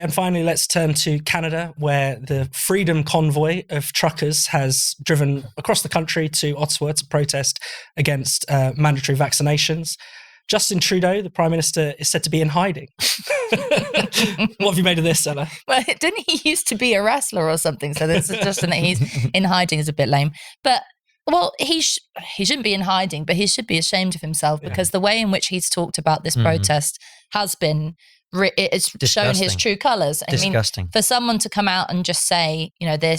And finally, let's turn to Canada, where the Freedom Convoy of truckers has driven across the country to Ottawa to protest against mandatory vaccinations. Justin Trudeau, the Prime Minister, is said to be in hiding. What have you made of this, Ella? Well, didn't he used to be a wrestler or something? So the suggestion that he's in hiding is a bit lame. But, well, he shouldn't be in hiding, but he should be ashamed of himself because the way in which he's talked about this protest has been... it's shown his true colours. I mean, for someone to come out and just say, you know, they're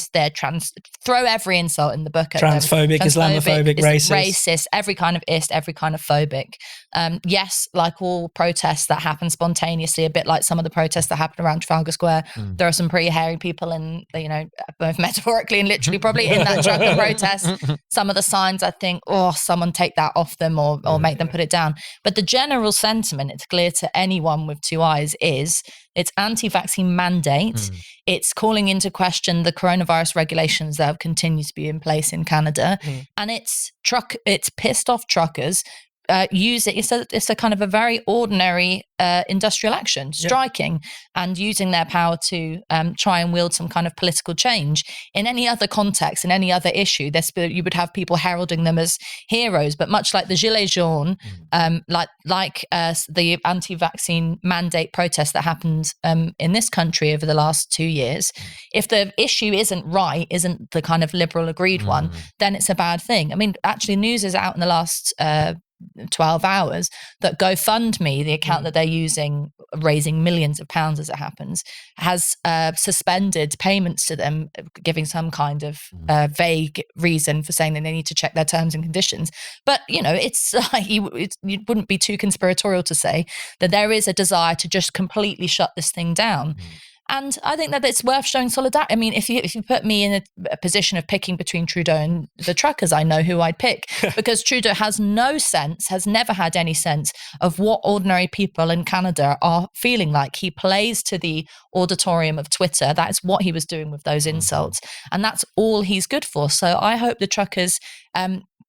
throw every insult in the book at transphobic, them. Islamophobic, racist, every kind of every kind of phobic. Yes, like all protests that happen spontaneously, a bit like some of the protests that happen around Trafalgar Square. There are some pretty hairy people in, you know, both metaphorically and literally probably in that trucker protest. Some of the signs, I think, someone take that off them or make them put it down. But the general sentiment, it's clear to anyone with two eyes, is it's anti-vaccine mandate. It's calling into question the coronavirus regulations that have continued to be in place in Canada, and it's pissed off truckers. It's a kind of a very ordinary industrial action, striking and using their power to try and wield some kind of political change. In any other context, in any other issue, you would have people heralding them as heroes. But much like the Gilets jaunes, like the anti-vaccine mandate protest that happened in this country over the last 2 years, if the issue isn't the kind of liberal agreed one, then it's a bad thing. I mean, actually, news is out in the last 12 hours that GoFundMe, the account that they're using, raising millions of pounds as it happens, has suspended payments to them, giving some kind of vague reason for saying that they need to check their terms and conditions. But, you know, it's you wouldn't be too conspiratorial to say that there is a desire to just completely shut this thing down. And I think that it's worth showing solidarity. I mean, if you put me in a position of picking between Trudeau and the truckers, I know who I'd pick because Trudeau has never had any sense of what ordinary people in Canada are feeling like. He plays to the auditorium of Twitter. That's what he was doing with those insults. And that's all he's good for. So I hope the truckers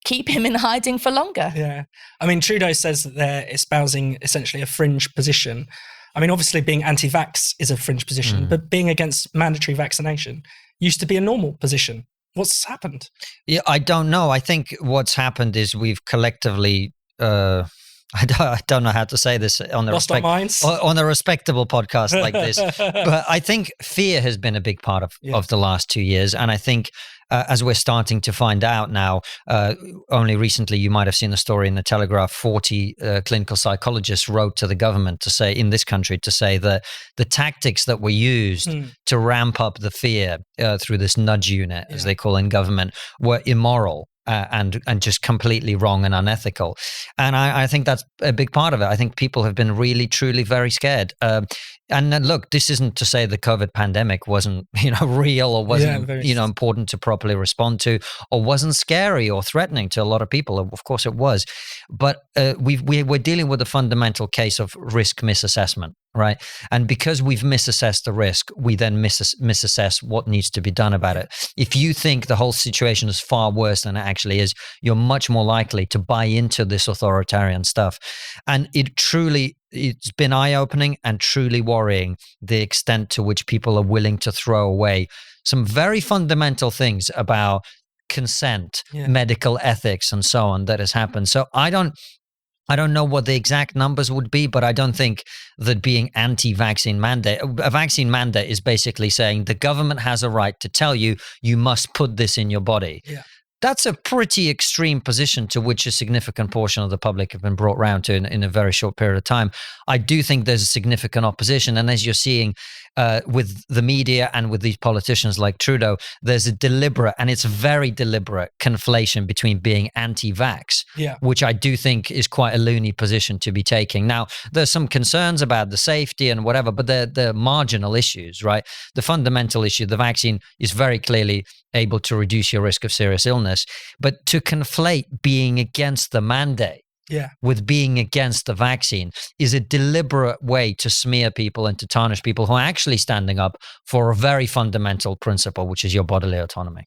keep him in hiding for longer. Yeah. I mean, Trudeau says that they're espousing essentially a fringe position. I mean, obviously being anti-vax is a fringe position, but being against mandatory vaccination used to be a normal position. What's happened? Yeah, I don't know. I think what's happened is we've collectively, I don't know how to say this on a respectable podcast like this, but I think fear has been a big part of the last 2 years. And I think as we're starting to find out now, only recently you might have seen the story in the Telegraph, 40 clinical psychologists wrote to the government to say, in this country, to say that the tactics that were used to ramp up the fear through this nudge unit, as they call it in government, were immoral. And just completely wrong and unethical. And I think that's a big part of it. I think people have been really, truly very scared. And look, this isn't to say the COVID pandemic wasn't, real or wasn't, important to properly respond to, or wasn't scary or threatening to a lot of people. Of course it was. But we're dealing with a fundamental case of risk misassessment. Right. And because we've misassessed the risk, we then misassess what needs to be done about it. If you think the whole situation is far worse than it actually is, you're much more likely to buy into this authoritarian stuff. And it's been eye-opening and truly worrying the extent to which people are willing to throw away some very fundamental things about consent, medical ethics, and so on that has happened. So I don't know what the exact numbers would be, but I don't think that being anti-vaccine mandate, a vaccine mandate is basically saying the government has a right to tell you must put this in your body. Yeah. That's a pretty extreme position to which a significant portion of the public have been brought round to in a very short period of time. I do think there's a significant opposition. And as you're seeing with the media and with these politicians like Trudeau, there's a deliberate, and it's a very deliberate conflation between being anti-vax, which I do think is quite a loony position to be taking. Now, there's some concerns about the safety and whatever, but they're marginal issues, right? The fundamental issue, the vaccine is very clearly able to reduce your risk of serious illness. But to conflate being against the mandate with being against the vaccine is a deliberate way to smear people and to tarnish people who are actually standing up for a very fundamental principle, which is your bodily autonomy.